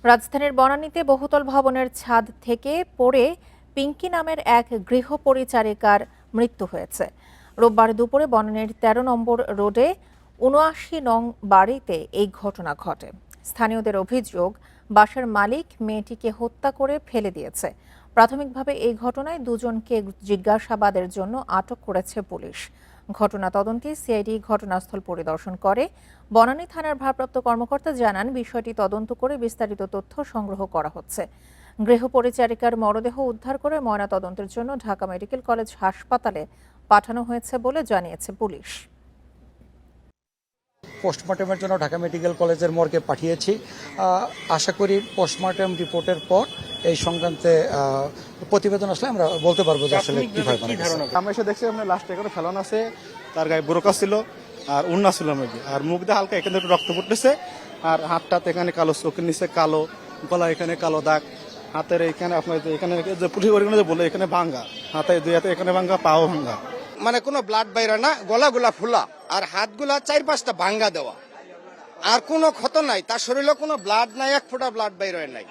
রাজধানীর বনানীতে বহুতল ভবনের ছাদ থেকে পড়ে পিঙ্কি নামের এক গৃহপরিচারিকার মৃত্যু হয়েছে। রোববার দুপুরে বনানীর ১৩ নম্বর রোডে ৭৯ নং বাড়িতে এই ঘটনা ঘটে। স্থানীয়দের অভিযোগ, বাসার মালিক মেয়েটিকে হত্যা করে ফেলে দিয়েছে। প্রাথমিকভাবে এই ঘটনায় দুজনকে জিজ্ঞাসাবাদের জন্য আটক করেছে পুলিশ। ঘটনা তদন্তে সিআইডি ঘটনাস্থল পরিদর্শন করে। বনানী থানার ভারপ্রাপ্ত কর্মকর্তা জানান, বিষয়টি তদন্ত করে বিস্তারিত তথ্য সংগ্রহ করা হচ্ছে। গৃহপরিচারিকার মরদেহ উদ্ধার করে ময়নাতদন্তের জন্য ঢাকা মেডিকেল কলেজ হাসপাতালে পাঠানো হয়েছে বলে জানিয়েছে পুলিশ। পোস্টমর্টমের জন্য ঢাকা মেডিকেল কলেজের মর্গে পাঠিয়েছি। আশা করি পোস্টমর্টম রিপোর্টের পর এই সংক্রান্তে প্রতিবেদন আসলে আমরা বলতে পারবো যে আসলে কিভাবে আমরা এসে দেখছি আপনার লাস্টে করে ফেলানো আছে, তার গায়ে বোরকা ছিল আর উন্না ছিল মেবি, আর মুখ দিয়ে হালকা এখানে একটু রক্ত পড়তেছে, আর হাতটাতে এখানে কালো, চোখের নিচে কালো, গলা এখানে কালো দাগ, হাতের এখানে আপনার এখানে যে পুলিশ যে বলে এখানে ভাঙ্গা, হাতে দুই হাতে এখানে ভাঙ্গা, পাও ভাঙ্গা, মানে কোনো ব্লাড বাইরে না, গলাগুলা ফুলা আর হাতগুলা ৪-৫টা ভাঙ্গা দেওয়া, আর কোনো ক্ষত নাই, তার শরীরে কোনো ব্লাড নাই, এক ফোঁটা ব্লাড বাইরে নাই।